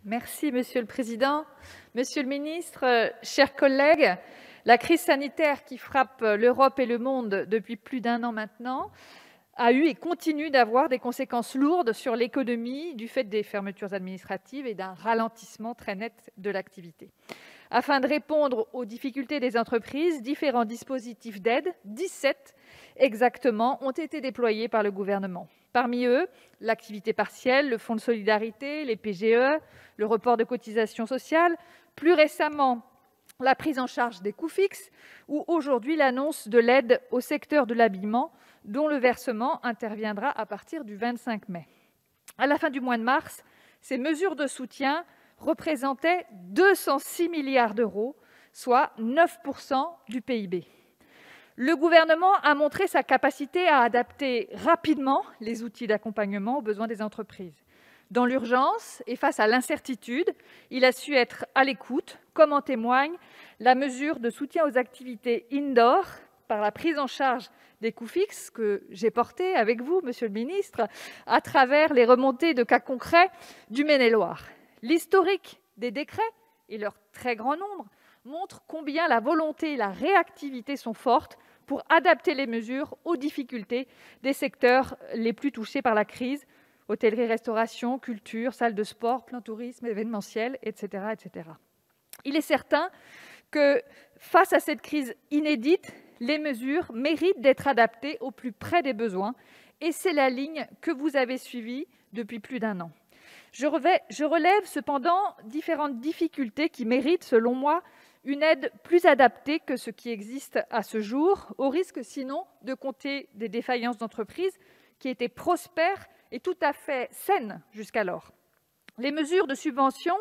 Merci, Monsieur le Président. Monsieur le Ministre, chers collègues, la crise sanitaire qui frappe l'Europe et le monde depuis plus d'1 an maintenant a eu et continue d'avoir des conséquences lourdes sur l'économie du fait des fermetures administratives et d'un ralentissement très net de l'activité. Afin de répondre aux difficultés des entreprises, différents dispositifs d'aide, 17 exactement, ont été déployés par le gouvernement. Parmi eux, l'activité partielle, le fonds de solidarité, les PGE, le report de cotisations sociales, plus récemment la prise en charge des coûts fixes ou aujourd'hui l'annonce de l'aide au secteur de l'habillement dont le versement interviendra à partir du 25 mai. À la fin du mois de mars, ces mesures de soutien représentaient 206 milliards d'euros, soit 9% du PIB. Le gouvernement a montré sa capacité à adapter rapidement les outils d'accompagnement aux besoins des entreprises. Dans l'urgence et face à l'incertitude, il a su être à l'écoute, comme en témoigne la mesure de soutien aux activités indoor par la prise en charge des coûts fixes que j'ai portée avec vous, Monsieur le Ministre, à travers les remontées de cas concrets du Maine-et-Loire. L'historique des décrets et leur très grand nombre montre combien la volonté et la réactivité sont fortes pour adapter les mesures aux difficultés des secteurs les plus touchés par la crise, hôtellerie, restauration, culture, salles de sport, plan tourisme, événementiel, etc., etc. Il est certain que face à cette crise inédite, les mesures méritent d'être adaptées au plus près des besoins et c'est la ligne que vous avez suivie depuis plus d'1 an. Je relève cependant différentes difficultés qui méritent, selon moi, une aide plus adaptée que ce qui existe à ce jour, au risque sinon de compter des défaillances d'entreprises qui étaient prospères et tout à fait saines jusqu'alors. Les mesures de subvention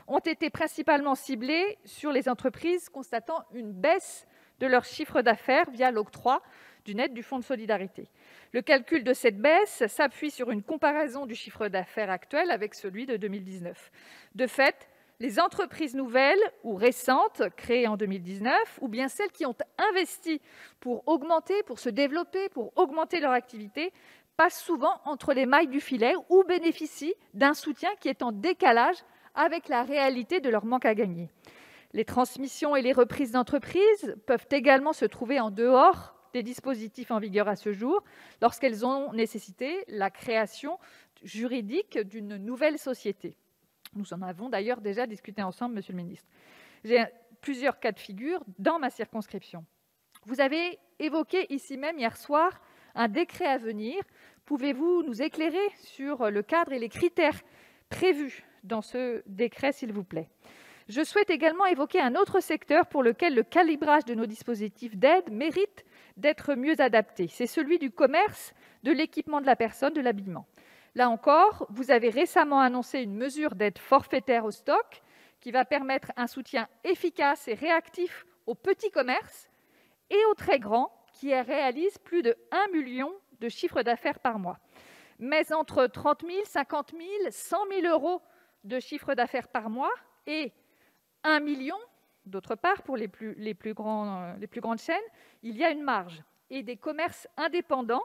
ont été principalement ciblées sur les entreprises constatant une baisse de leur chiffre d'affaires via l'octroi d'une aide du Fonds de solidarité. Le calcul de cette baisse s'appuie sur une comparaison du chiffre d'affaires actuel avec celui de 2019. De fait, les entreprises nouvelles ou récentes, créées en 2019, ou bien celles qui ont investi pour se développer, pour augmenter leur activité, passent souvent entre les mailles du filet ou bénéficient d'un soutien qui est en décalage avec la réalité de leur manque à gagner. Les transmissions et les reprises d'entreprises peuvent également se trouver en dehors des dispositifs en vigueur à ce jour, lorsqu'elles ont nécessité la création juridique d'une nouvelle société. Nous en avons d'ailleurs déjà discuté ensemble, Monsieur le Ministre. J'ai plusieurs cas de figure dans ma circonscription. Vous avez évoqué ici même hier soir un décret à venir. Pouvez-vous nous éclairer sur le cadre et les critères prévus dans ce décret, s'il vous plaît ? Je souhaite également évoquer un autre secteur pour lequel le calibrage de nos dispositifs d'aide mérite d'être mieux adapté. C'est celui du commerce, de l'équipement de la personne, de l'habillement. Là encore, vous avez récemment annoncé une mesure d'aide forfaitaire au stock qui va permettre un soutien efficace et réactif aux petits commerces et aux très grands qui réalisent plus de 1 million de chiffre d'affaires par mois. Mais entre 30 000, 50 000, 100 000 euros de chiffre d'affaires par mois et 1 million, d'autre part, pour les plus grandes chaînes, il y a une marge. Et des commerces indépendants,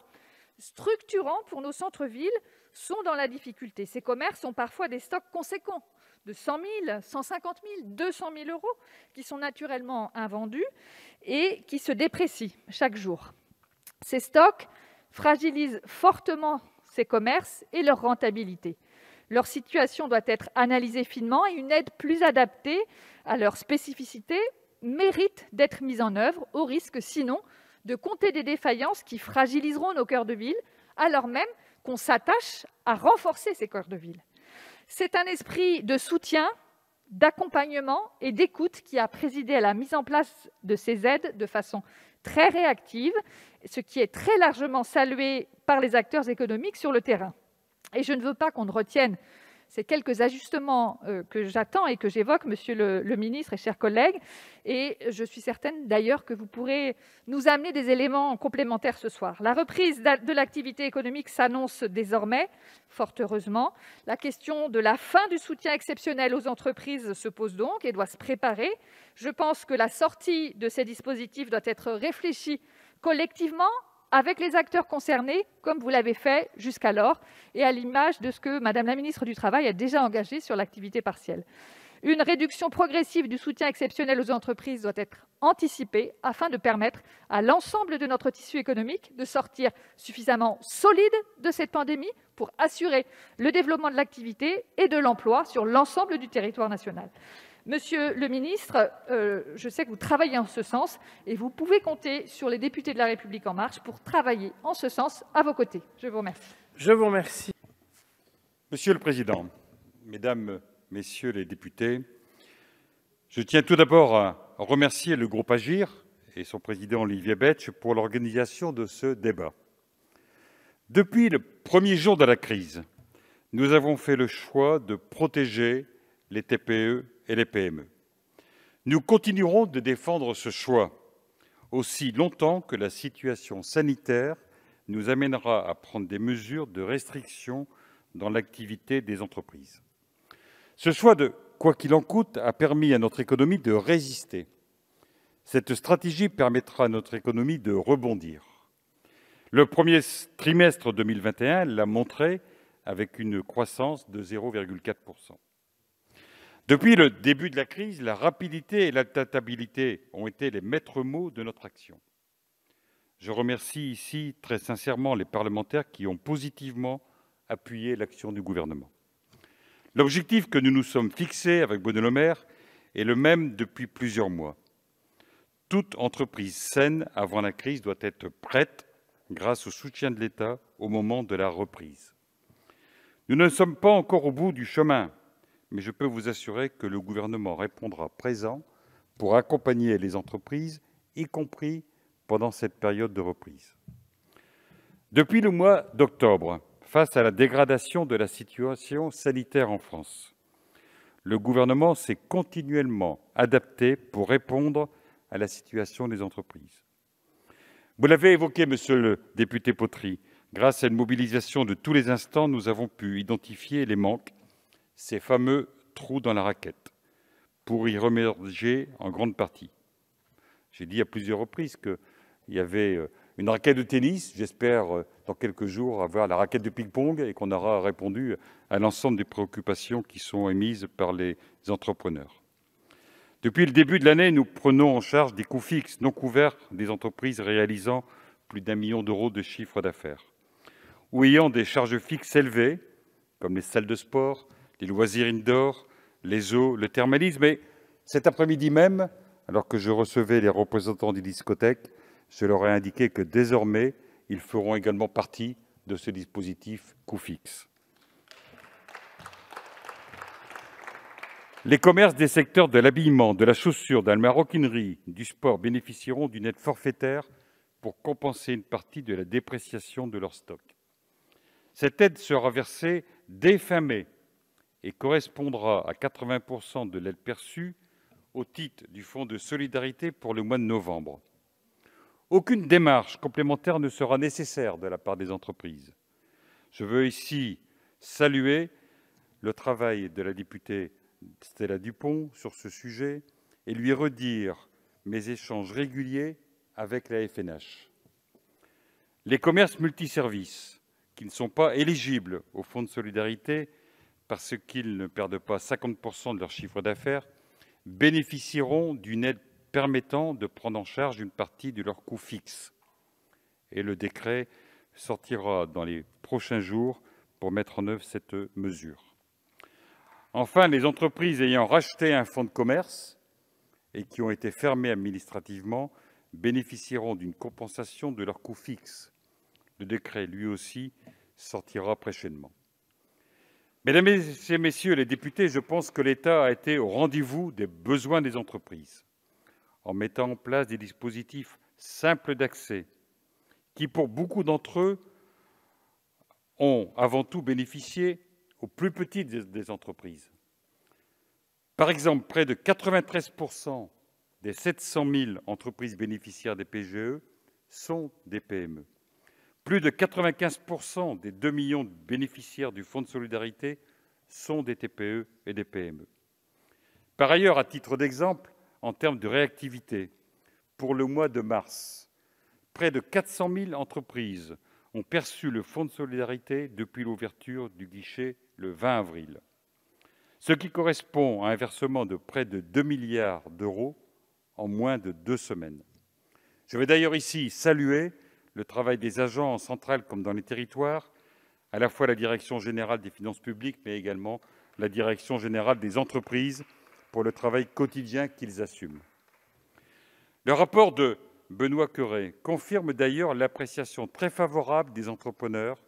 structurants pour nos centres-villes, sont dans la difficulté. Ces commerces ont parfois des stocks conséquents, de 100 000, 150 000, 200 000 euros, qui sont naturellement invendus et qui se déprécient chaque jour. Ces stocks fragilisent fortement ces commerces et leur rentabilité. Leur situation doit être analysée finement et une aide plus adaptée à leurs spécificités mérite d'être mise en œuvre, au risque sinon de compter des défaillances qui fragiliseront nos cœurs de ville, alors même qu'on s'attache à renforcer ces cœurs de ville. C'est un esprit de soutien, d'accompagnement et d'écoute qui a présidé à la mise en place de ces aides de façon très réactive, ce qui est très largement salué par les acteurs économiques sur le terrain. Et je ne veux pas qu'on ne retienne ces quelques ajustements que j'attends et que j'évoque, Monsieur le Ministre et chers collègues. Et je suis certaine d'ailleurs que vous pourrez nous amener des éléments complémentaires ce soir. La reprise de l'activité économique s'annonce désormais, fort heureusement. La question de la fin du soutien exceptionnel aux entreprises se pose donc et doit se préparer. Je pense que la sortie de ces dispositifs doit être réfléchie collectivement, avec les acteurs concernés, comme vous l'avez fait jusqu'alors, et à l'image de ce que Madame la ministre du Travail a déjà engagé sur l'activité partielle. Une réduction progressive du soutien exceptionnel aux entreprises doit être anticipée afin de permettre à l'ensemble de notre tissu économique de sortir suffisamment solide de cette pandémie pour assurer le développement de l'activité et de l'emploi sur l'ensemble du territoire national. Monsieur le ministre, je sais que vous travaillez en ce sens et vous pouvez compter sur les députés de La République En Marche pour travailler en ce sens à vos côtés. Je vous remercie. Je vous remercie. Monsieur le Président, Mesdames, Messieurs les députés, je tiens tout d'abord à remercier le groupe Agir et son président Olivier Betsch pour l'organisation de ce débat. Depuis le premier jour de la crise, nous avons fait le choix de protéger les TPE et les PME. Nous continuerons de défendre ce choix aussi longtemps que la situation sanitaire nous amènera à prendre des mesures de restriction dans l'activité des entreprises. Ce choix de « quoi qu'il en coûte » a permis à notre économie de résister. Cette stratégie permettra à notre économie de rebondir. Le premier trimestre 2021 l'a montré avec une croissance de 0,4 %. Depuis le début de la crise, la rapidité et l'adaptabilité ont été les maîtres mots de notre action. Je remercie ici très sincèrement les parlementaires qui ont positivement appuyé l'action du gouvernement. L'objectif que nous nous sommes fixés avec Bruno Le Maire est le même depuis plusieurs mois. Toute entreprise saine avant la crise doit être prête grâce au soutien de l'État au moment de la reprise. Nous ne sommes pas encore au bout du chemin, mais je peux vous assurer que le gouvernement répondra présent pour accompagner les entreprises, y compris pendant cette période de reprise. Depuis le mois d'octobre, face à la dégradation de la situation sanitaire en France, le gouvernement s'est continuellement adapté pour répondre à la situation des entreprises. Vous l'avez évoqué, monsieur le député Potry, grâce à une mobilisation de tous les instants, nous avons pu identifier les manques, ces fameux trous dans la raquette, pour y remédier en grande partie. J'ai dit à plusieurs reprises qu'il y avait une raquette de tennis. J'espère dans quelques jours avoir la raquette de ping-pong et qu'on aura répondu à l'ensemble des préoccupations qui sont émises par les entrepreneurs. Depuis le début de l'année, nous prenons en charge des coûts fixes non couverts des entreprises réalisant plus d'1 million d'euros de chiffre d'affaires ou ayant des charges fixes élevées, comme les salles de sport, les loisirs indoor, les eaux, le thermalisme. Et cet après-midi même, alors que je recevais les représentants des discothèques, je leur ai indiqué que désormais, ils feront également partie de ce dispositif coût fixe. Les commerces des secteurs de l'habillement, de la chaussure, de la maroquinerie, du sport bénéficieront d'une aide forfaitaire pour compenser une partie de la dépréciation de leur stock. Cette aide sera versée dès fin mai et correspondra à 80 % de l'aide perçue au titre du Fonds de solidarité pour le mois de novembre. Aucune démarche complémentaire ne sera nécessaire de la part des entreprises. Je veux ici saluer le travail de la députée Stella Dupont sur ce sujet et lui redire mes échanges réguliers avec la FNH. Les commerces multiservices qui ne sont pas éligibles au Fonds de solidarité parce qu'ils ne perdent pas 50 % de leur chiffre d'affaires bénéficieront d'une aide permettant de prendre en charge une partie de leurs coûts fixes. Et le décret sortira dans les prochains jours pour mettre en œuvre cette mesure. Enfin, les entreprises ayant racheté un fonds de commerce et qui ont été fermés administrativement bénéficieront d'une compensation de leurs coûts fixes. Le décret, lui aussi, sortira prochainement. Mesdames et messieurs les députés, je pense que l'État a été au rendez-vous des besoins des entreprises en mettant en place des dispositifs simples d'accès qui, pour beaucoup d'entre eux, ont avant tout bénéficié aux plus petites des entreprises. Par exemple, près de 93 % des 700 000 entreprises bénéficiaires des PGE sont des PME. Plus de 95 % des 2 millions de bénéficiaires du Fonds de solidarité sont des TPE et des PME. Par ailleurs, à titre d'exemple, en termes de réactivité, pour le mois de mars, près de 400 000 entreprises ont perçu le Fonds de solidarité depuis l'ouverture du guichet le 20 avril, ce qui correspond à un versement de près de 2 milliards d'euros en moins de 2 semaines. Je vais d'ailleurs ici saluer le travail des agents en centrale comme dans les territoires, à la fois la Direction générale des finances publiques, mais également la Direction générale des entreprises, pour le travail quotidien qu'ils assument. Le rapport de Benoît Cœuré confirme d'ailleurs l'appréciation très favorable des entrepreneurs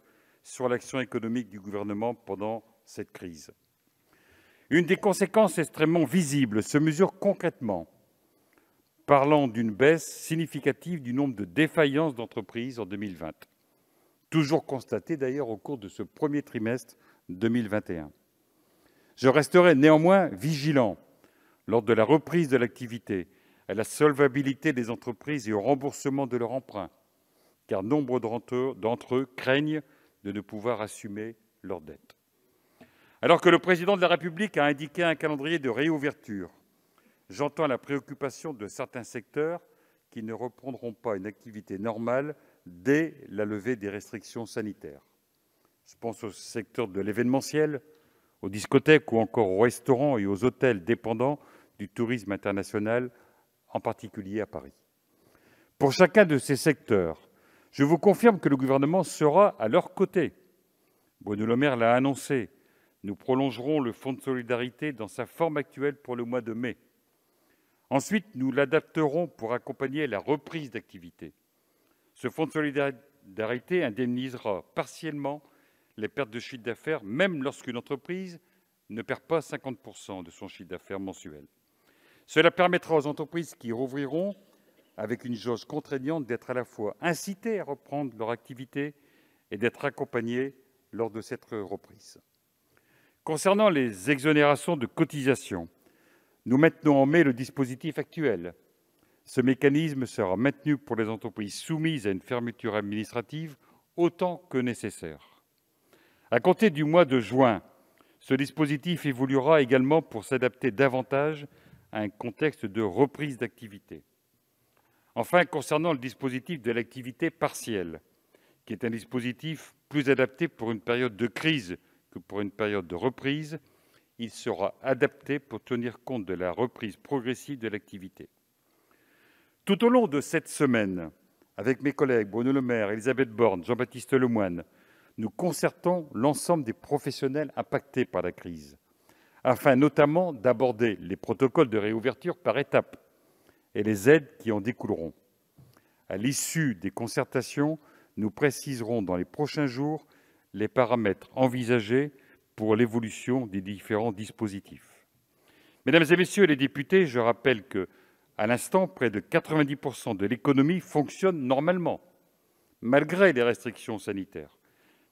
sur l'action économique du gouvernement pendant cette crise. Une des conséquences extrêmement visibles se mesure concrètement, parlant d'une baisse significative du nombre de défaillances d'entreprises en 2020, toujours constatée d'ailleurs au cours de ce premier trimestre 2021. Je resterai néanmoins vigilant lors de la reprise de l'activité à la solvabilité des entreprises et au remboursement de leurs emprunts, car nombre d'entre eux craignent de ne pouvoir assumer leurs dettes. Alors que le président de la République a indiqué un calendrier de réouverture, j'entends la préoccupation de certains secteurs qui ne reprendront pas une activité normale dès la levée des restrictions sanitaires. Je pense au secteur de l'événementiel, aux discothèques ou encore aux restaurants et aux hôtels dépendants du tourisme international, en particulier à Paris. Pour chacun de ces secteurs, je vous confirme que le gouvernement sera à leur côté. Bruno Le Maire l'a annoncé. Nous prolongerons le fonds de solidarité dans sa forme actuelle pour le mois de mai. Ensuite, nous l'adapterons pour accompagner la reprise d'activité. Ce fonds de solidarité indemnisera partiellement les pertes de chiffre d'affaires, même lorsqu'une entreprise ne perd pas 50% de son chiffre d'affaires mensuel. Cela permettra aux entreprises qui rouvriront, avec une jauge contraignante, d'être à la fois incitées à reprendre leur activité et d'être accompagnées lors de cette reprise. Concernant les exonérations de cotisations, nous maintenons en mai le dispositif actuel. Ce mécanisme sera maintenu pour les entreprises soumises à une fermeture administrative autant que nécessaire. À compter du mois de juin, ce dispositif évoluera également pour s'adapter davantage à un contexte de reprise d'activité. Enfin, concernant le dispositif de l'activité partielle, qui est un dispositif plus adapté pour une période de crise que pour une période de reprise, il sera adapté pour tenir compte de la reprise progressive de l'activité. Tout au long de cette semaine, avec mes collègues Bruno Le Maire, Élisabeth Borne, Jean-Baptiste Lemoyne, nous concertons l'ensemble des professionnels impactés par la crise, afin notamment d'aborder les protocoles de réouverture par étapes et les aides qui en découleront. À l'issue des concertations, nous préciserons dans les prochains jours les paramètres envisagés pour l'évolution des différents dispositifs. Mesdames et messieurs les députés, je rappelle qu'à l'instant, près de 90% de l'économie fonctionne normalement, malgré les restrictions sanitaires.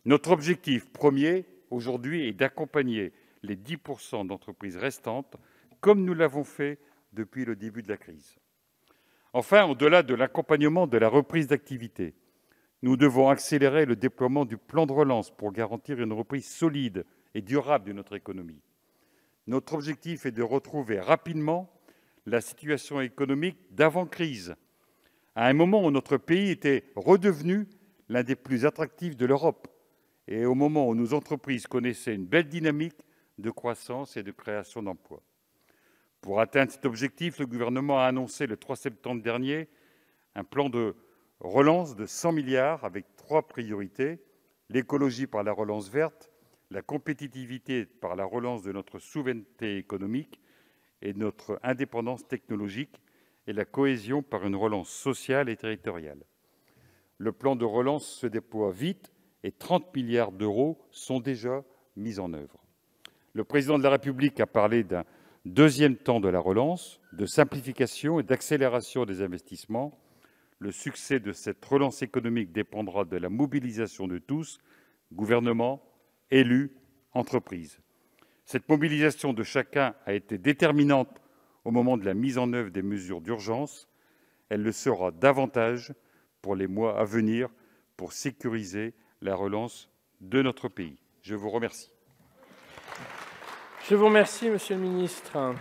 Notre objectif premier aujourd'hui est d'accompagner les 10% d'entreprises restantes, comme nous l'avons fait depuis le début de la crise. Enfin, au-delà de l'accompagnement de la reprise d'activité, nous devons accélérer le déploiement du plan de relance pour garantir une reprise solide et durable de notre économie. Notre objectif est de retrouver rapidement la situation économique d'avant-crise, à un moment où notre pays était redevenu l'un des plus attractifs de l'Europe et au moment où nos entreprises connaissaient une belle dynamique de croissance et de création d'emplois. Pour atteindre cet objectif, le gouvernement a annoncé le 3 septembre dernier un plan de relance de 100 milliards avec 3 priorités: l'écologie par la relance verte, la compétitivité par la relance de notre souveraineté économique et de notre indépendance technologique, et la cohésion par une relance sociale et territoriale. Le plan de relance se déploie vite et 30 milliards d'euros sont déjà mis en œuvre. Le président de la République a parlé d'un deuxième temps de la relance, de simplification et d'accélération des investissements. Le succès de cette relance économique dépendra de la mobilisation de tous, gouvernement, élus, entreprises. Cette mobilisation de chacun a été déterminante au moment de la mise en œuvre des mesures d'urgence. Elle le sera davantage pour les mois à venir pour sécuriser la relance de notre pays. Je vous remercie. Je vous remercie, Monsieur le ministre.